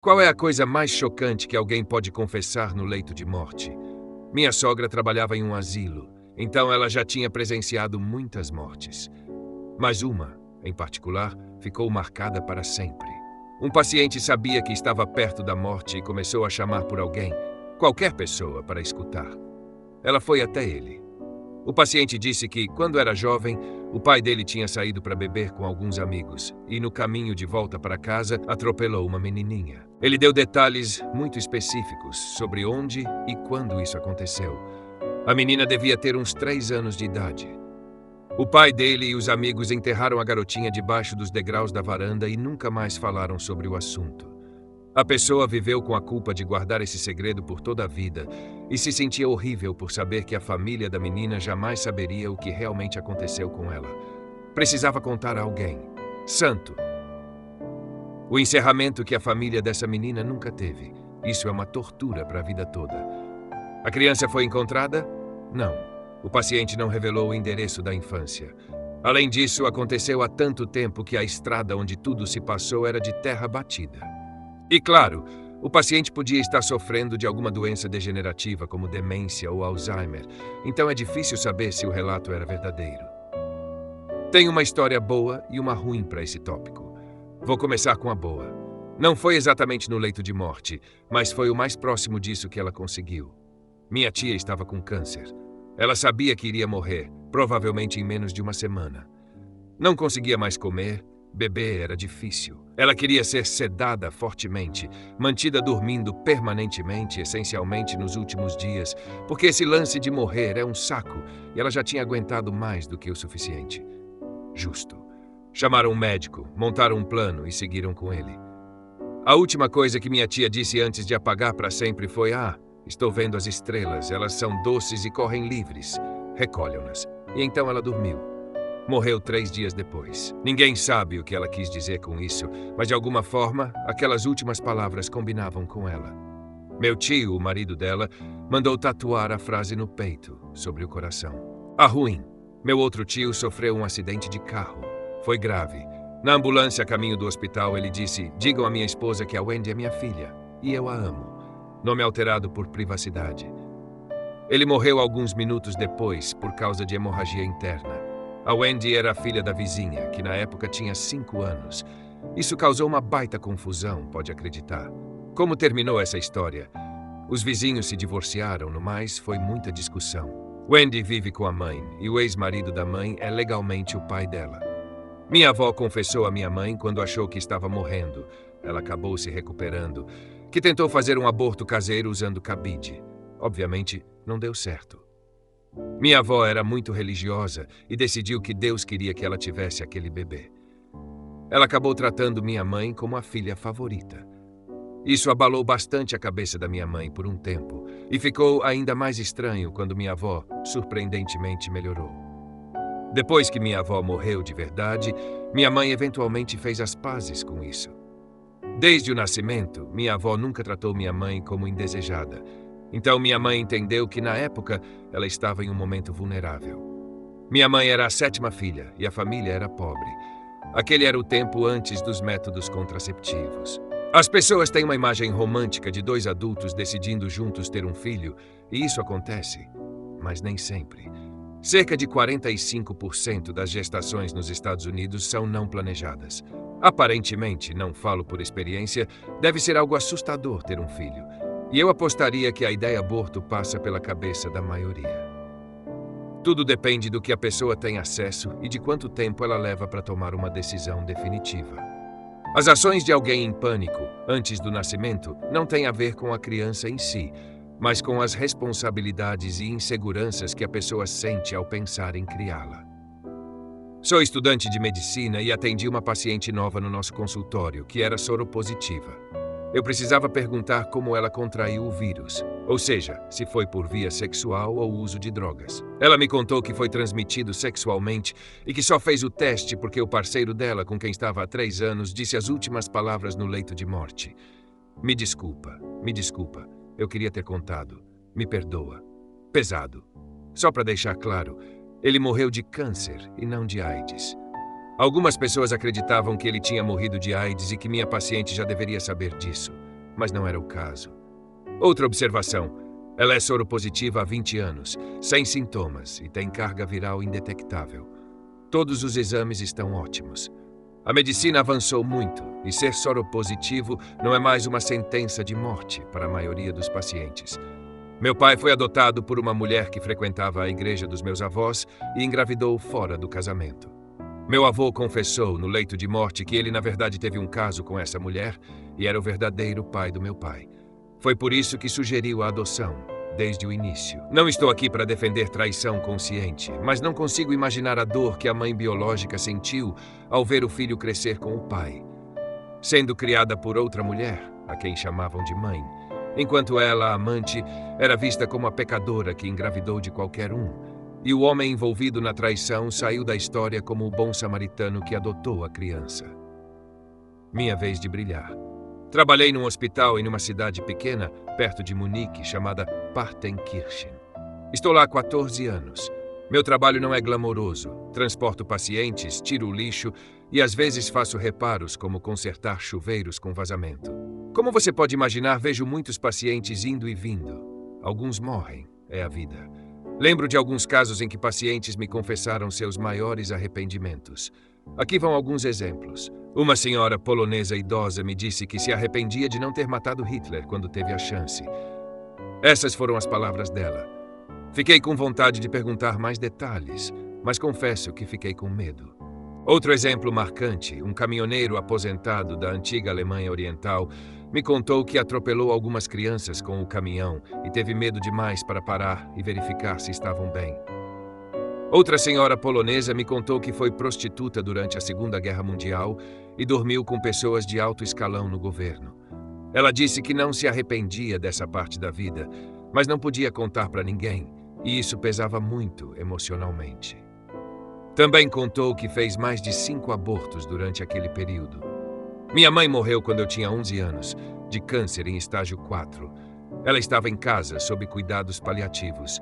Qual é a coisa mais chocante que alguém pode confessar no leito de morte? Minha sogra trabalhava em um asilo, então ela já tinha presenciado muitas mortes. Mas uma, em particular, ficou marcada para sempre. Um paciente sabia que estava perto da morte e começou a chamar por alguém, qualquer pessoa, para escutar. Ela foi até ele. O paciente disse que, quando era jovem, o pai dele tinha saído para beber com alguns amigos e, no caminho de volta para casa, atropelou uma menininha. Ele deu detalhes muito específicos sobre onde e quando isso aconteceu. A menina devia ter uns 3 anos de idade. O pai dele e os amigos enterraram a garotinha debaixo dos degraus da varanda e nunca mais falaram sobre o assunto. A pessoa viveu com a culpa de guardar esse segredo por toda a vida e se sentia horrível por saber que a família da menina jamais saberia o que realmente aconteceu com ela. Precisava contar a alguém. Santo. O encerramento que a família dessa menina nunca teve. Isso é uma tortura para a vida toda. A criança foi encontrada? Não. O paciente não revelou o endereço da infância. Além disso, aconteceu há tanto tempo que a estrada onde tudo se passou era de terra batida. E claro, o paciente podia estar sofrendo de alguma doença degenerativa como demência ou Alzheimer, então é difícil saber se o relato era verdadeiro. Tem uma história boa e uma ruim para esse tópico. Vou começar com a boa. Não foi exatamente no leito de morte, mas foi o mais próximo disso que ela conseguiu. Minha tia estava com câncer. Ela sabia que iria morrer, provavelmente em menos de uma semana. Não conseguia mais comer, beber era difícil. Ela queria ser sedada fortemente, mantida dormindo permanentemente, essencialmente nos últimos dias, porque esse lance de morrer é um saco e ela já tinha aguentado mais do que o suficiente. Justo. Chamaram um médico, montaram um plano e seguiram com ele. A última coisa que minha tia disse antes de apagar para sempre foi: estou vendo as estrelas, elas são doces e correm livres. Recolham-nas. E então ela dormiu. Morreu 3 dias depois. Ninguém sabe o que ela quis dizer com isso, mas de alguma forma, aquelas últimas palavras combinavam com ela. Meu tio, o marido dela, mandou tatuar a frase no peito, sobre o coração. A ruim. Meu outro tio sofreu um acidente de carro. Foi grave. Na ambulância a caminho do hospital, ele disse: digam à minha esposa que a Wendy é minha filha, e eu a amo. Nome alterado por privacidade. Ele morreu alguns minutos depois, por causa de hemorragia interna. A Wendy era a filha da vizinha, que na época tinha 5 anos. Isso causou uma baita confusão, pode acreditar. Como terminou essa história? Os vizinhos se divorciaram, no mais, foi muita discussão. Wendy vive com a mãe, e o ex-marido da mãe é legalmente o pai dela. Minha avó confessou à minha mãe quando achou que estava morrendo. Ela acabou se recuperando, que tentou fazer um aborto caseiro usando cabide. Obviamente, não deu certo. Minha avó era muito religiosa e decidiu que Deus queria que ela tivesse aquele bebê. Ela acabou tratando minha mãe como a filha favorita. Isso abalou bastante a cabeça da minha mãe por um tempo e ficou ainda mais estranho quando minha avó, surpreendentemente, melhorou. Depois que minha avó morreu de verdade, minha mãe eventualmente fez as pazes com isso. Desde o nascimento, minha avó nunca tratou minha mãe como indesejada. Então minha mãe entendeu que, na época, ela estava em um momento vulnerável. Minha mãe era a 7ª filha e a família era pobre. Aquele era o tempo antes dos métodos contraceptivos. As pessoas têm uma imagem romântica de 2 adultos decidindo juntos ter um filho, e isso acontece, mas nem sempre. Cerca de 45% das gestações nos Estados Unidos são não planejadas. Aparentemente, não falo por experiência, deve ser algo assustador ter um filho. E eu apostaria que a ideia aborto passa pela cabeça da maioria. Tudo depende do que a pessoa tem acesso e de quanto tempo ela leva para tomar uma decisão definitiva. As ações de alguém em pânico, antes do nascimento, não têm a ver com a criança em si, mas com as responsabilidades e inseguranças que a pessoa sente ao pensar em criá-la. Sou estudante de medicina e atendi uma paciente nova no nosso consultório, que era soropositiva. Eu precisava perguntar como ela contraiu o vírus, ou seja, se foi por via sexual ou uso de drogas. Ela me contou que foi transmitido sexualmente e que só fez o teste porque o parceiro dela, com quem estava há 3 anos, disse as últimas palavras no leito de morte. Me desculpa, eu queria ter contado. Me perdoa. Pesado. Só para deixar claro, ele morreu de câncer e não de AIDS. Algumas pessoas acreditavam que ele tinha morrido de AIDS e que minha paciente já deveria saber disso. mas não era o caso. Outra observação. Ela é soropositiva há 20 anos, sem sintomas e tem carga viral indetectável. Todos os exames estão ótimos. A medicina avançou muito e ser soropositivo não é mais uma sentença de morte para a maioria dos pacientes. Meu pai foi adotado por uma mulher que frequentava a igreja dos meus avós e engravidou fora do casamento. Meu avô confessou no leito de morte que ele, na verdade, teve um caso com essa mulher e era o verdadeiro pai do meu pai. Foi por isso que sugeriu a adoção, desde o início. Não estou aqui para defender traição consciente, mas não consigo imaginar a dor que a mãe biológica sentiu ao ver o filho crescer com o pai. Sendo criada por outra mulher, a quem chamavam de mãe, enquanto ela, a amante, era vista como a pecadora que engravidou de qualquer um, e o homem envolvido na traição saiu da história como o bom samaritano que adotou a criança. Minha vez de brilhar. Trabalhei num hospital em uma cidade pequena, perto de Munique, chamada Partenkirchen. Estou lá há 14 anos. Meu trabalho não é glamouroso. Transporto pacientes, tiro o lixo e às vezes faço reparos como consertar chuveiros com vazamento. Como você pode imaginar, vejo muitos pacientes indo e vindo. Alguns morrem, é a vida. Lembro de alguns casos em que pacientes me confessaram seus maiores arrependimentos. Aqui vão alguns exemplos. Uma senhora polonesa idosa me disse que se arrependia de não ter matado Hitler quando teve a chance. Essas foram as palavras dela. Fiquei com vontade de perguntar mais detalhes, mas confesso que fiquei com medo. Outro exemplo marcante, um caminhoneiro aposentado da antiga Alemanha Oriental, me contou que atropelou algumas crianças com o caminhão e teve medo demais para parar e verificar se estavam bem. Outra senhora polonesa me contou que foi prostituta durante a Segunda Guerra Mundial e dormiu com pessoas de alto escalão no governo. Ela disse que não se arrependia dessa parte da vida, mas não podia contar para ninguém, e isso pesava muito emocionalmente. Também contou que fez mais de 5 abortos durante aquele período. Minha mãe morreu quando eu tinha 11 anos, de câncer em estágio 4. Ela estava em casa, sob cuidados paliativos.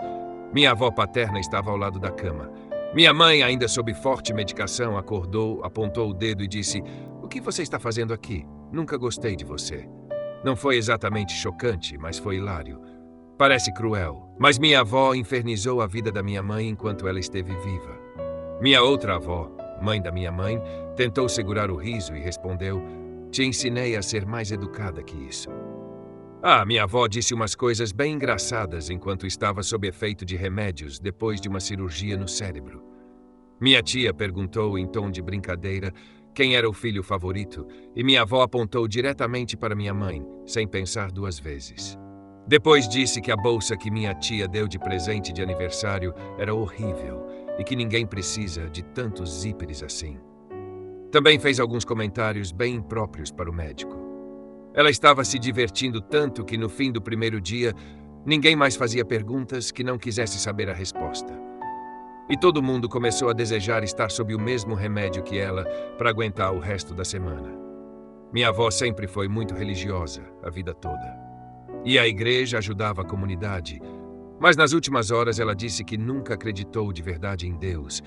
Minha avó paterna estava ao lado da cama. Minha mãe, ainda sob forte medicação, acordou, apontou o dedo e disse: "O que você está fazendo aqui? Nunca gostei de você." Não foi exatamente chocante, mas foi hilário. Parece cruel, mas minha avó infernizou a vida da minha mãe enquanto ela esteve viva. Minha outra avó, mãe da minha mãe, tentou segurar o riso e respondeu: "Te ensinei a ser mais educada que isso." Minha avó disse umas coisas bem engraçadas enquanto estava sob efeito de remédios depois de uma cirurgia no cérebro. Minha tia perguntou em tom de brincadeira quem era o filho favorito e minha avó apontou diretamente para minha mãe, sem pensar 2 vezes. Depois disse que a bolsa que minha tia deu de presente de aniversário era horrível e que ninguém precisa de tantos zíperes assim. Também fez alguns comentários bem impróprios para o médico. Ela estava se divertindo tanto que no fim do primeiro dia, ninguém mais fazia perguntas que não quisesse saber a resposta. E todo mundo começou a desejar estar sob o mesmo remédio que ela para aguentar o resto da semana. Minha avó sempre foi muito religiosa, a vida toda. E a igreja ajudava a comunidade, mas nas últimas horas ela disse que nunca acreditou de verdade em Deus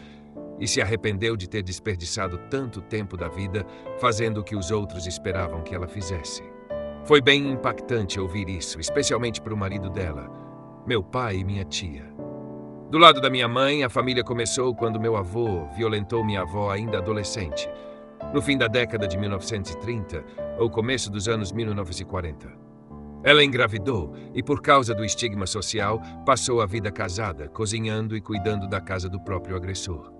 e se arrependeu de ter desperdiçado tanto tempo da vida fazendo o que os outros esperavam que ela fizesse. Foi bem impactante ouvir isso, especialmente para o marido dela, meu pai e minha tia. Do lado da minha mãe, a família começou quando meu avô violentou minha avó ainda adolescente, no fim da década de 1930 ou começo dos anos 1940. Ela engravidou e, por causa do estigma social, passou a vida casada, cozinhando e cuidando da casa do próprio agressor.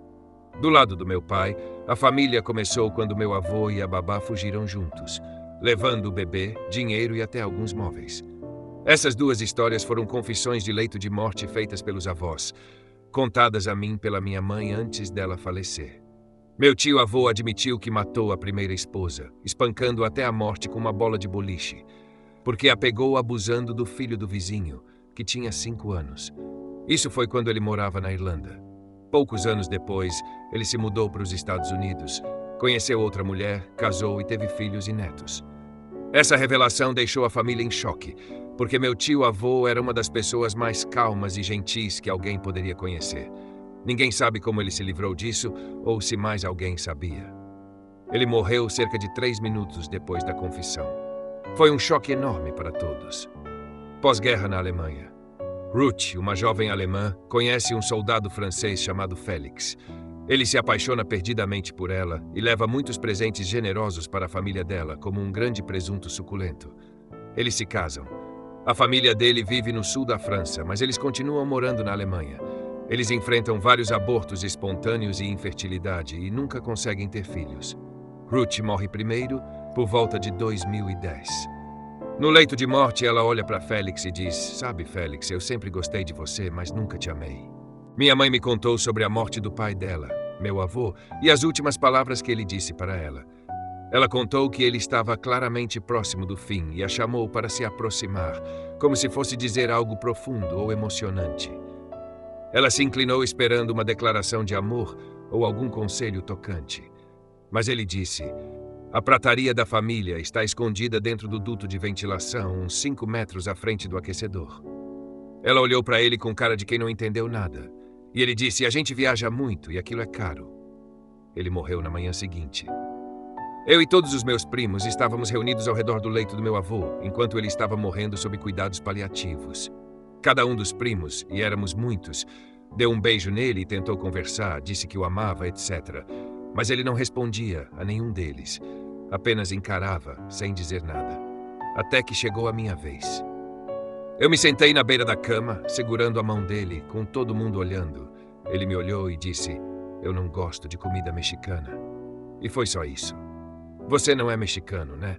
Do lado do meu pai, a família começou quando meu avô e a babá fugiram juntos, levando o bebê, dinheiro e até alguns móveis. Essas 2 histórias foram confissões de leito de morte feitas pelos avós, contadas a mim pela minha mãe antes dela falecer. Meu tio-avô admitiu que matou a primeira esposa, espancando até a morte com uma bola de boliche, porque a pegou abusando do filho do vizinho, que tinha 5 anos. Isso foi quando ele morava na Irlanda. Poucos anos depois, ele se mudou para os Estados Unidos, conheceu outra mulher, casou e teve filhos e netos. Essa revelação deixou a família em choque, porque meu tio-avô era uma das pessoas mais calmas e gentis que alguém poderia conhecer. Ninguém sabe como ele se livrou disso ou se mais alguém sabia. Ele morreu cerca de 3 minutos depois da confissão. Foi um choque enorme para todos. Pós-guerra na Alemanha. Ruth, uma jovem alemã, conhece um soldado francês chamado Félix. Ele se apaixona perdidamente por ela e leva muitos presentes generosos para a família dela, como um grande presunto suculento. Eles se casam. A família dele vive no sul da França, mas eles continuam morando na Alemanha. Eles enfrentam vários abortos espontâneos e infertilidade e nunca conseguem ter filhos. Ruth morre primeiro, por volta de 2010. No leito de morte, ela olha para Félix e diz: "Sabe, Félix, eu sempre gostei de você, mas nunca te amei." Minha mãe me contou sobre a morte do pai dela, meu avô, e as últimas palavras que ele disse para ela. Ela contou que ele estava claramente próximo do fim e a chamou para se aproximar, como se fosse dizer algo profundo ou emocionante. Ela se inclinou esperando uma declaração de amor ou algum conselho tocante. Mas ele disse: "A prataria da família está escondida dentro do duto de ventilação, uns 5 metros à frente do aquecedor." Ela olhou para ele com cara de quem não entendeu nada. E ele disse: "A gente viaja muito e aquilo é caro." Ele morreu na manhã seguinte. Eu e todos os meus primos estávamos reunidos ao redor do leito do meu avô, enquanto ele estava morrendo sob cuidados paliativos. Cada um dos primos, e éramos muitos, deu um beijo nele e tentou conversar, disse que o amava, etc. Mas ele não respondia a nenhum deles, apenas encarava, sem dizer nada. Até que chegou a minha vez. Eu me sentei na beira da cama, segurando a mão dele, com todo mundo olhando. Ele me olhou e disse: "Eu não gosto de comida mexicana." E foi só isso. "Você não é mexicano, né?"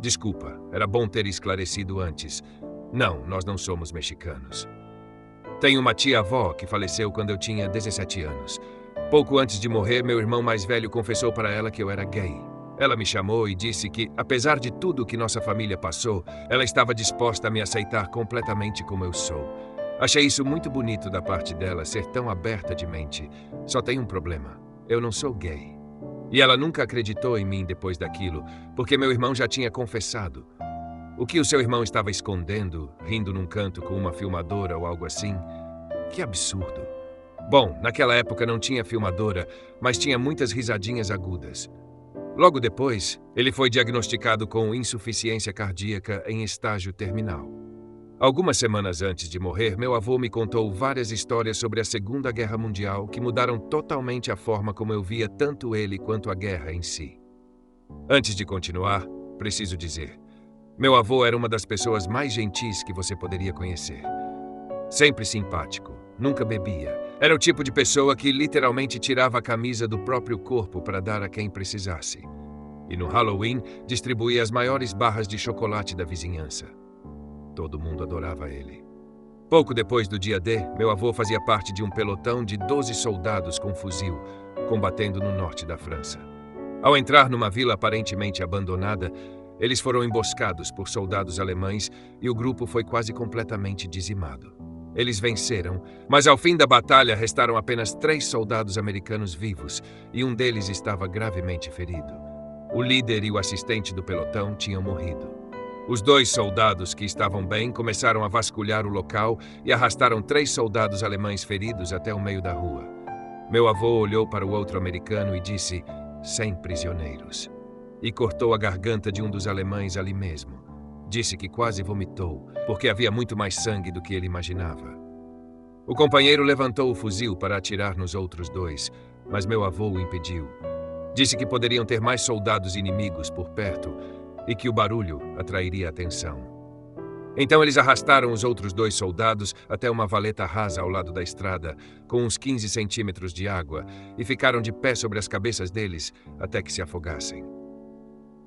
"Desculpa, era bom ter esclarecido antes. Não, nós não somos mexicanos." Tenho uma tia-avó que faleceu quando eu tinha 17 anos. Pouco antes de morrer, meu irmão mais velho confessou para ela que eu era gay. Ela me chamou e disse que, apesar de tudo que nossa família passou, ela estava disposta a me aceitar completamente como eu sou. Achei isso muito bonito da parte dela, ser tão aberta de mente. Só tem um problema: eu não sou gay. E ela nunca acreditou em mim depois daquilo, porque meu irmão já tinha confessado. O que o seu irmão estava escondendo, rindo num canto com uma filmadora ou algo assim? Que absurdo. Bom, naquela época não tinha filmadora, mas tinha muitas risadinhas agudas. Logo depois, ele foi diagnosticado com insuficiência cardíaca em estágio terminal. Algumas semanas antes de morrer, meu avô me contou várias histórias sobre a Segunda Guerra Mundial que mudaram totalmente a forma como eu via tanto ele quanto a guerra em si. Antes de continuar, preciso dizer, meu avô era uma das pessoas mais gentis que você poderia conhecer. Sempre simpático, nunca bebia. Era o tipo de pessoa que literalmente tirava a camisa do próprio corpo para dar a quem precisasse. E no Halloween, distribuía as maiores barras de chocolate da vizinhança. Todo mundo adorava ele. Pouco depois do dia D, meu avô fazia parte de um pelotão de 12 soldados com fuzil, combatendo no norte da França. Ao entrar numa vila aparentemente abandonada, eles foram emboscados por soldados alemães e o grupo foi quase completamente dizimado. Eles venceram, mas ao fim da batalha restaram apenas 3 soldados americanos vivos e um deles estava gravemente ferido. O líder e o assistente do pelotão tinham morrido. Os 2 soldados que estavam bem começaram a vasculhar o local e arrastaram 3 soldados alemães feridos até o meio da rua. Meu avô olhou para o outro americano e disse: "100 prisioneiros." E cortou a garganta de um dos alemães ali mesmo. Disse que quase vomitou, porque havia muito mais sangue do que ele imaginava. O companheiro levantou o fuzil para atirar nos outros 2, mas meu avô o impediu. Disse que poderiam ter mais soldados inimigos por perto e que o barulho atrairia atenção. Então eles arrastaram os outros 2 soldados até uma valeta rasa ao lado da estrada, com uns 15 centímetros de água, e ficaram de pé sobre as cabeças deles até que se afogassem.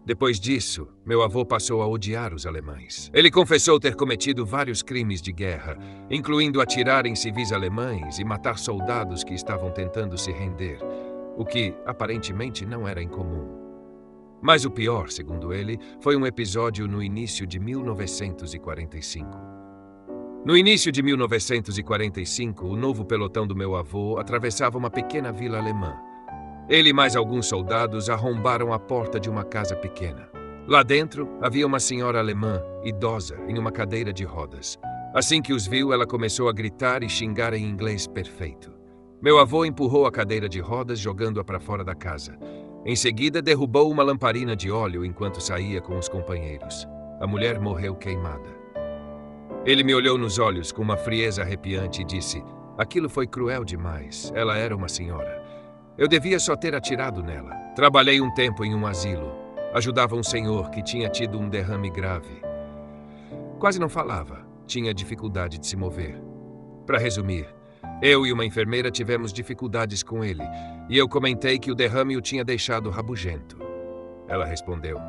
Depois disso, meu avô passou a odiar os alemães. Ele confessou ter cometido vários crimes de guerra, incluindo atirar em civis alemães e matar soldados que estavam tentando se render, o que aparentemente não era incomum. Mas o pior, segundo ele, foi um episódio no início de 1945. No início de 1945, o novo pelotão do meu avô atravessava uma pequena vila alemã. Ele e mais alguns soldados arrombaram a porta de uma casa pequena. Lá dentro, havia uma senhora alemã, idosa, em uma cadeira de rodas. Assim que os viu, ela começou a gritar e xingar em inglês perfeito. Meu avô empurrou a cadeira de rodas, jogando-a para fora da casa. Em seguida, derrubou uma lamparina de óleo enquanto saía com os companheiros. A mulher morreu queimada. Ele me olhou nos olhos com uma frieza arrepiante e disse: aquilo foi cruel demais. Ela era uma senhora. Eu devia só ter atirado nela. Trabalhei um tempo em um asilo. Ajudava um senhor que tinha tido um derrame grave. Quase não falava. Tinha dificuldade de se mover. Para resumir, eu e uma enfermeira tivemos dificuldades com ele, e eu comentei que o derrame o tinha deixado rabugento. Ela respondeu: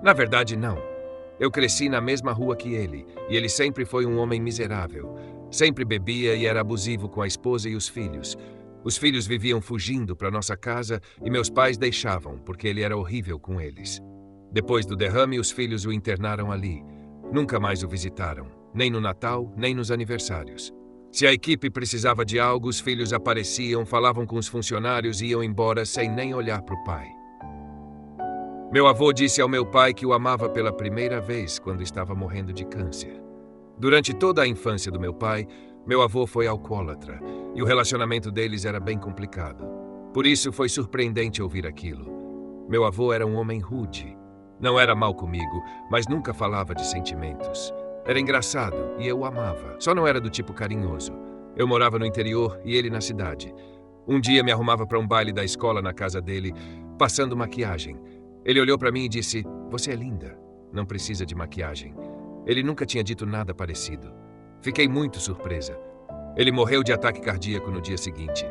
na verdade, não. Eu cresci na mesma rua que ele, e ele sempre foi um homem miserável. Sempre bebia e era abusivo com a esposa e os filhos. Os filhos viviam fugindo para nossa casa e meus pais deixavam, porque ele era horrível com eles. Depois do derrame, os filhos o internaram ali. Nunca mais o visitaram, nem no Natal, nem nos aniversários. Se a equipe precisava de algo, os filhos apareciam, falavam com os funcionários e iam embora sem nem olhar para o pai. Meu avô disse ao meu pai que o amava pela primeira vez quando estava morrendo de câncer. Durante toda a infância do meu avô foi alcoólatra e o relacionamento deles era bem complicado. Por isso foi surpreendente ouvir aquilo. Meu avô era um homem rude. Não era mal comigo, mas nunca falava de sentimentos. Era engraçado e eu o amava, só não era do tipo carinhoso. Eu morava no interior e ele na cidade. Um dia me arrumava para um baile da escola na casa dele, passando maquiagem. Ele olhou para mim e disse: você é linda, não precisa de maquiagem. Ele nunca tinha dito nada parecido. Fiquei muito surpresa. Ele morreu de ataque cardíaco no dia seguinte.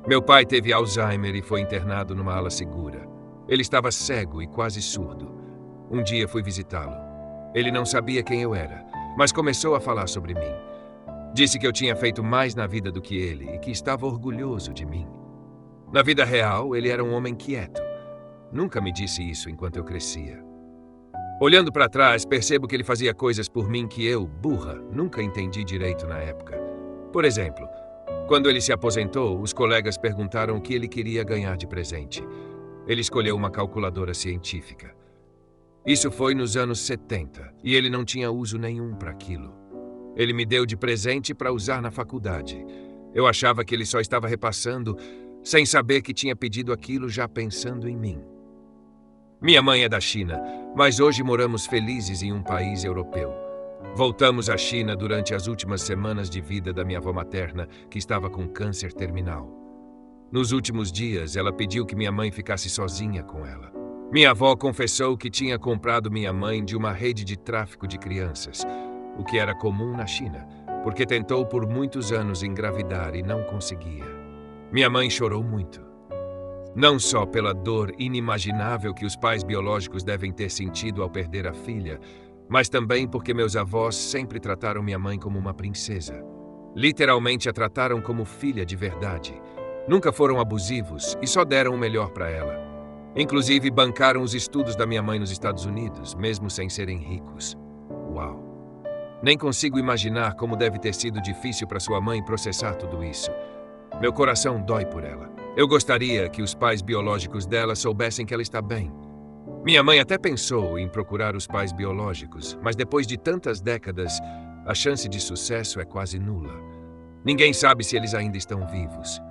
Meu pai teve Alzheimer e foi internado numa ala segura. Ele estava cego e quase surdo. Um dia fui visitá-lo. Ele não sabia quem eu era, mas começou a falar sobre mim. Disse que eu tinha feito mais na vida do que ele e que estava orgulhoso de mim. Na vida real, ele era um homem quieto. Nunca me disse isso enquanto eu crescia. Olhando para trás, percebo que ele fazia coisas por mim que eu, burra, nunca entendi direito na época. Por exemplo, quando ele se aposentou, os colegas perguntaram o que ele queria ganhar de presente. Ele escolheu uma calculadora científica. Isso foi nos anos 70 e ele não tinha uso nenhum para aquilo. Ele me deu de presente para usar na faculdade. Eu achava que ele só estava repassando, sem saber que tinha pedido aquilo já pensando em mim. Minha mãe é da China, mas hoje moramos felizes em um país europeu. Voltamos à China durante as últimas semanas de vida da minha avó materna, que estava com câncer terminal. Nos últimos dias, ela pediu que minha mãe ficasse sozinha com ela. Minha avó confessou que tinha comprado minha mãe de uma rede de tráfico de crianças, o que era comum na China, porque tentou por muitos anos engravidar e não conseguia. Minha mãe chorou muito. Não só pela dor inimaginável que os pais biológicos devem ter sentido ao perder a filha, mas também porque meus avós sempre trataram minha mãe como uma princesa. Literalmente a trataram como filha de verdade. Nunca foram abusivos e só deram o melhor para ela. Inclusive bancaram os estudos da minha mãe nos Estados Unidos, mesmo sem serem ricos. Uau! Nem consigo imaginar como deve ter sido difícil para sua mãe processar tudo isso. Meu coração dói por ela. Eu gostaria que os pais biológicos dela soubessem que ela está bem. Minha mãe até pensou em procurar os pais biológicos, mas depois de tantas décadas, a chance de sucesso é quase nula. Ninguém sabe se eles ainda estão vivos.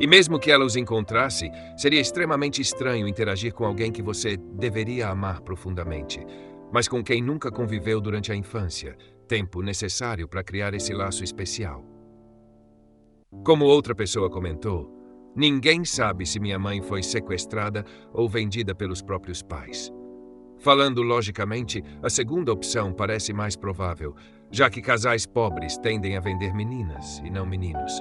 E mesmo que ela os encontrasse, seria extremamente estranho interagir com alguém que você deveria amar profundamente, mas com quem nunca conviveu durante a infância, tempo necessário para criar esse laço especial. Como outra pessoa comentou, ninguém sabe se minha mãe foi sequestrada ou vendida pelos próprios pais. Falando logicamente, a segunda opção parece mais provável, já que casais pobres tendem a vender meninas e não meninos.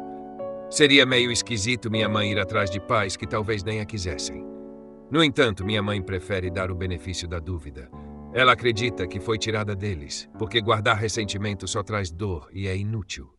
Seria meio esquisito minha mãe ir atrás de pais que talvez nem a quisessem. No entanto, minha mãe prefere dar o benefício da dúvida. Ela acredita que foi tirada deles, porque guardar ressentimento só traz dor e é inútil.